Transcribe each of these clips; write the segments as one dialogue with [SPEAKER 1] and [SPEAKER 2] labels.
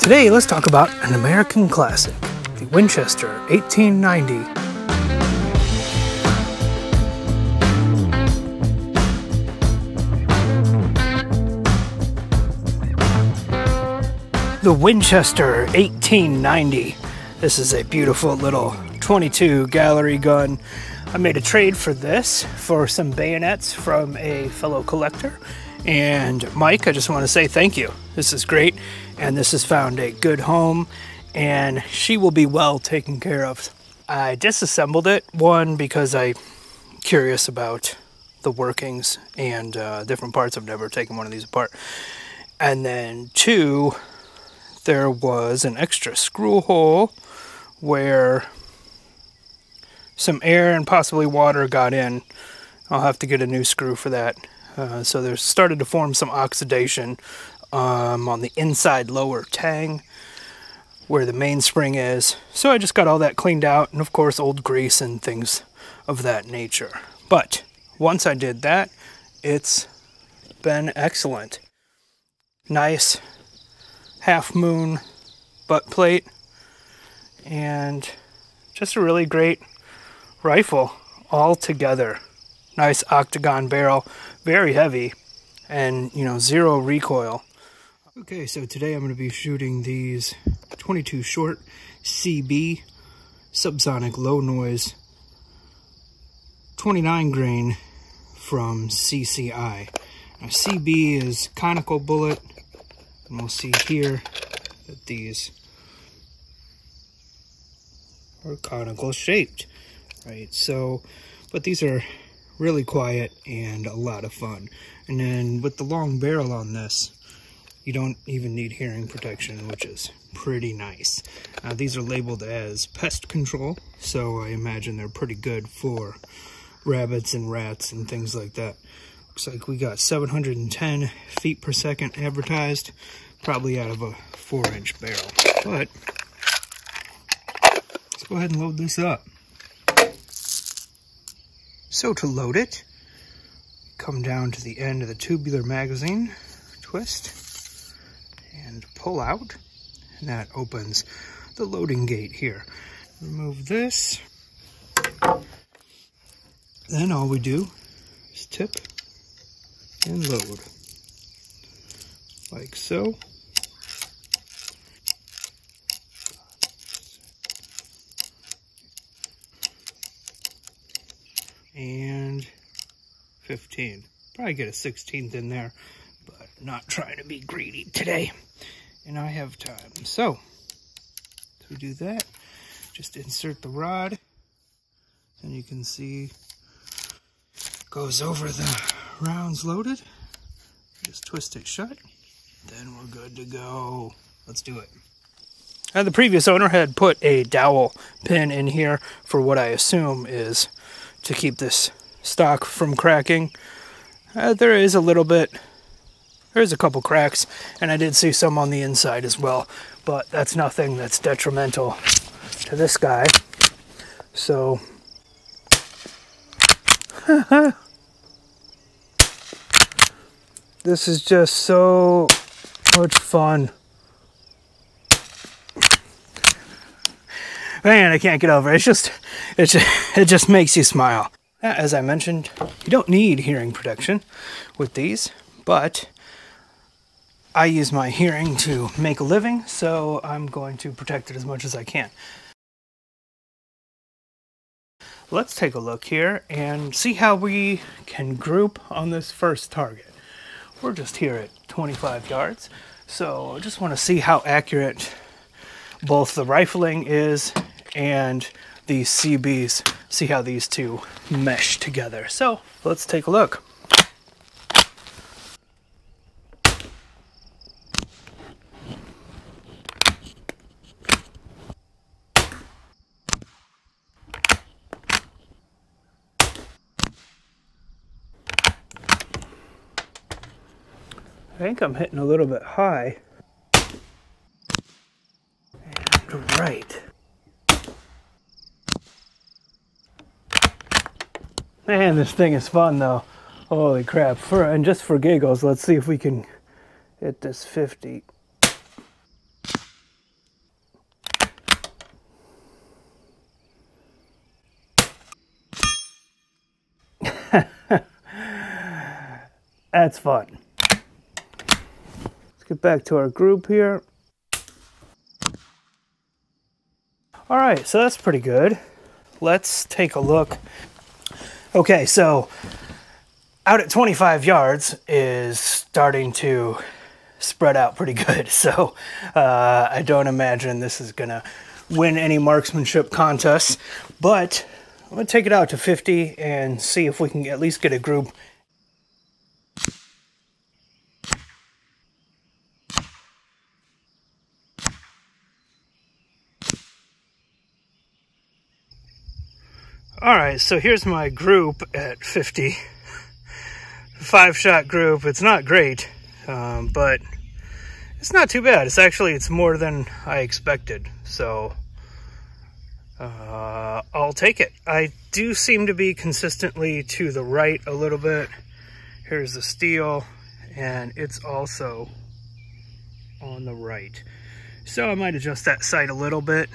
[SPEAKER 1] Today, let's talk about an American classic, the Winchester 1890. The Winchester 1890. This is a beautiful little 22 gallery gun. I made a trade for this for some bayonets from a fellow collector. And Mike, I just want to say thank you. This is great, and this has found a good home, and she will be well taken care of. I disassembled it, one, because I'm curious about the workings and different parts. I've never taken one of these apart. And then two, there was an extra screw hole where some air and possibly water got in. I'll have to get a new screw for that. So there's started to form some oxidation on the inside lower tang where the mainspring is. So I just got all that cleaned out, and of course old grease and things of that nature. But once I did that, it's been excellent. Nice half moon butt plate, and just a really great rifle all together. Nice octagon barrel, very heavy, and zero recoil. Okay, so today I'm going to be shooting these 22 short CB subsonic low noise 29 grain from CCI. Now CB is conical bullet, and we'll see here that these are conical shaped, right? So, but these are really quiet and a lot of fun. And then with the long barrel on this, you don't even need hearing protection, which is pretty nice. Now these are labeled as pest control, so I imagine they're pretty good for rabbits and rats and things like that. Looks like we got 710 feet per second advertised, probably out of a 4-inch barrel. But let's go ahead and load this up. So to load it, come down to the end of the tubular magazine, twist, and pull out, and that opens the loading gate here. Remove this. Then all we do is tip and load, like so. And 15. Probably get a 16th in there, but not trying to be greedy today. And I have time. So, to do that, just insert the rod, and you can see it goes over the rounds loaded. Just twist it shut. Then we're good to go. Let's do it. The previous owner had put a dowel pin in here for what I assume is to keep this stock from cracking. There is a little bit, there's a couple cracks, and I did see some on the inside as well, but that's nothing that's detrimental to this guy. So this is just so much fun. Man, I can't get over it. It just makes you smile. As I mentioned, you don't need hearing protection with these, but I use my hearing to make a living, so I'm going to protect it as much as I can. Let's take a look here and see how we can group on this first target. We're just here at 25 yards, so I just want to see how accurate both the rifling is and these CBs, see how these two mesh together. So let's take a look. I think I'm hitting a little bit high. And right. Man, this thing is fun though. Holy crap. And just for giggles, let's see if we can hit this 50. that's fun. Let's get back to our group here. All right, so that's pretty good. Let's take a look. Okay, so out at 25 yards is starting to spread out pretty good. So I don't imagine this is gonna win any marksmanship contests, but I'm gonna take it out to 50 and see if we can at least get a group. All right, so here's my group at 50. 5-shot group. It's not great, but it's not too bad. It's more than I expected. So I'll take it. I do seem to be consistently to the right a little bit. Here's the steel, and it's also on the right. So I might adjust that sight a little bit.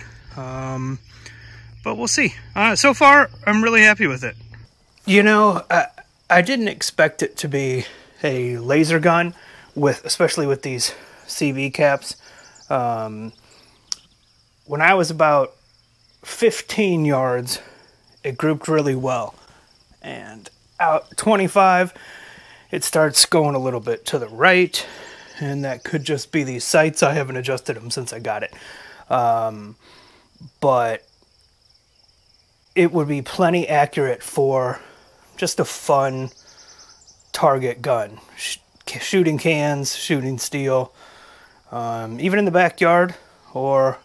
[SPEAKER 1] But we'll see. So far, I'm really happy with it. You know, I didn't expect it to be a laser gun, especially with these CV caps. When I was about 15 yards, it grouped really well. And out 25, it starts going a little bit to the right. And that could just be these sights. I haven't adjusted them since I got it. But it would be plenty accurate for just a fun target gun. Shooting cans, shooting steel, even in the backyard or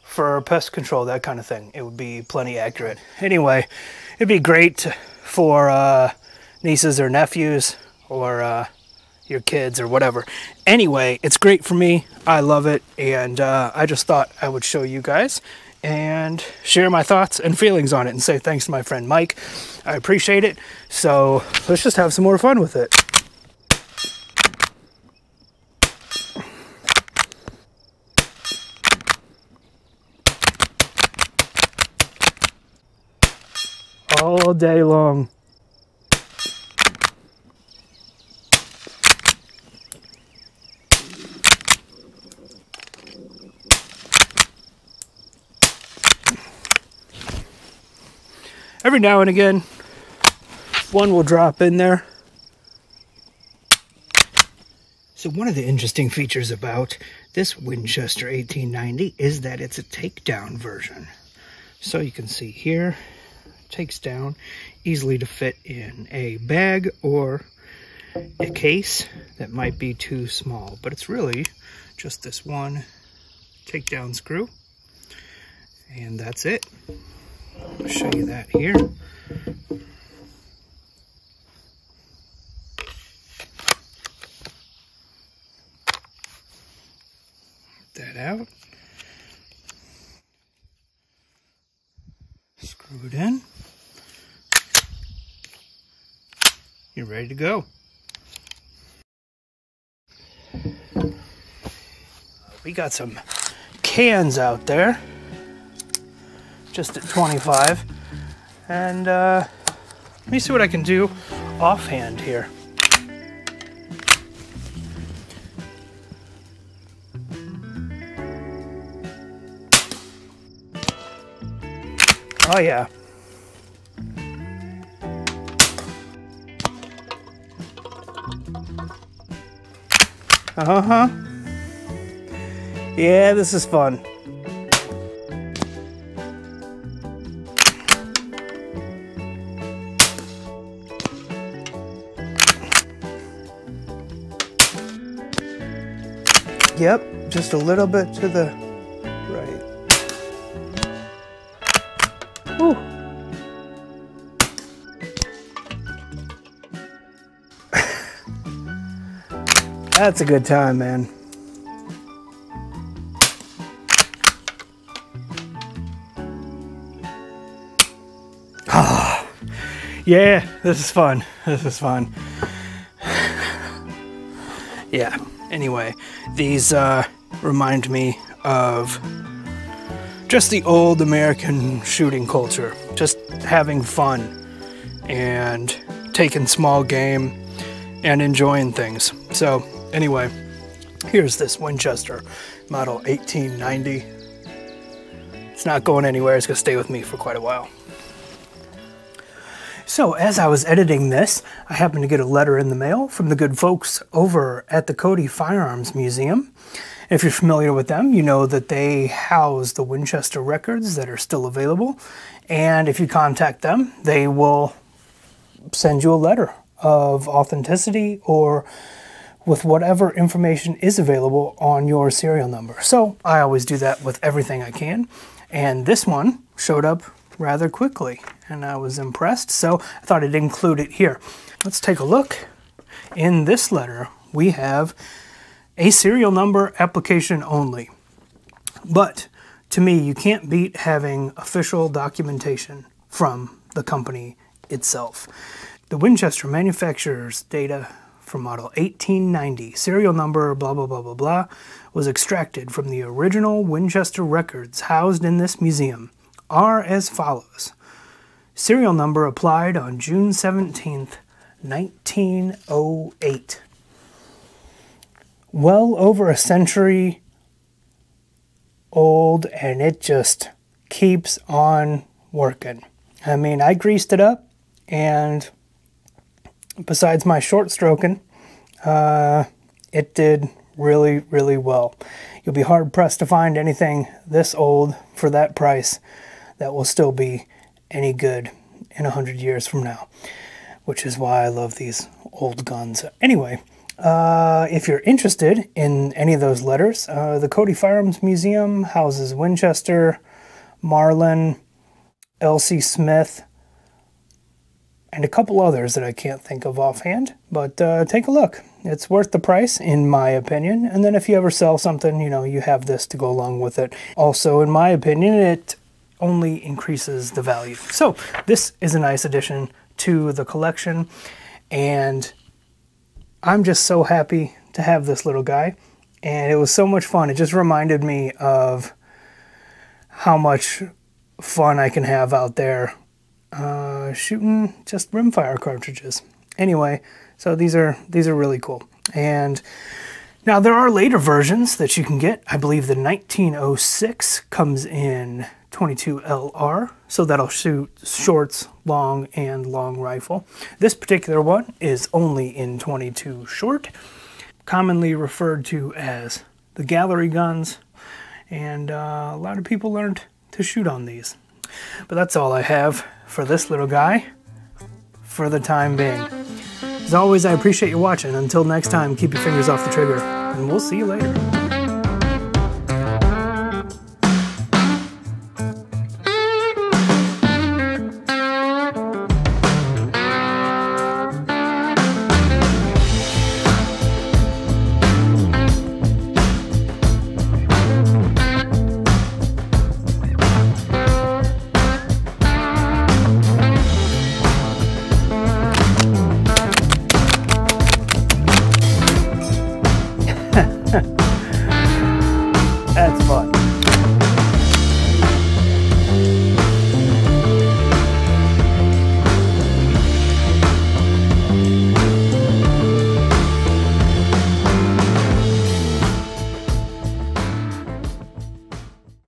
[SPEAKER 1] for pest control, that kind of thing. It would be plenty accurate. Anyway, it'd be great for nieces or nephews or your kids or whatever. Anyway, it's great for me. I love it, and I just thought I would show you guys and share my thoughts and feelings on it and say thanks to my friend Mike. I appreciate it. So let's just have some more fun with it. All day long. Every now and again, one will drop in there. So one of the interesting features about this Winchester 1890 is that it's a takedown version. So you can see here, takes down easily to fit in a bag or a case that might be too small. But it's really just this one takedown screw. And that's it. I'll show you that here. Get that out. Screw it in. You're ready to go. We got some cans out there. Just at 25, and let me see what I can do offhand here. Oh yeah. Yeah, this is fun. Yep, just a little bit to the right. Whew. That's a good time, man. Ah, yeah, this is fun. This is fun. Yeah. Anyway, these remind me of just the old American shooting culture, just having fun and taking small game and enjoying things. So anyway, here's this Winchester model 1890. It's not going anywhere. It's gonna stay with me for quite a while. So as I was editing this, I happened to get a letter in the mail from the good folks over at the Cody Firearms Museum. If you're familiar with them, you know that they house the Winchester records that are still available. And if you contact them, they will send you a letter of authenticity or with whatever information is available on your serial number. So I always do that with everything I can. And this one showed up rather quickly and I was impressed, so I thought I'd include it here. Let's take a look. In this letter, we have a serial number application only. But to me, you can't beat having official documentation from the company itself. The Winchester manufacturer's data from model 1890, serial number blah blah blah blah blah, was extracted from the original Winchester records housed in this museum are as follows. Serial number applied on June 17th, 1908. Well over a century old, and it just keeps on working. I mean, I greased it up, and besides my short stroking, it did really, really well. You'll be hard pressed to find anything this old for that price that will still be any good in 100 years from now, which is why I love these old guns. Anyway, if you're interested in any of those letters, the Cody Firearms Museum houses Winchester, Marlin, L.C. Smith, and a couple others that I can't think of offhand, but take a look. It's worth the price, in my opinion, and then if you ever sell something, you know, you have this to go along with it. Also, in my opinion, it only increases the value. So this is a nice addition to the collection, and I'm just so happy to have this little guy, and it was so much fun. It just reminded me of how much fun I can have out there shooting just rimfire cartridges. Anyway, so these are really cool. And now there are later versions that you can get. I believe the 1906 comes in 22 LR, so that'll shoot shorts, long, and long rifle. This particular one is only in 22 short, commonly referred to as the gallery guns, and a lot of people learned to shoot on these. But that's all I have for this little guy for the time being. As always, I appreciate you watching. Until next time, keep your fingers off the trigger, and we'll see you later. That's fun.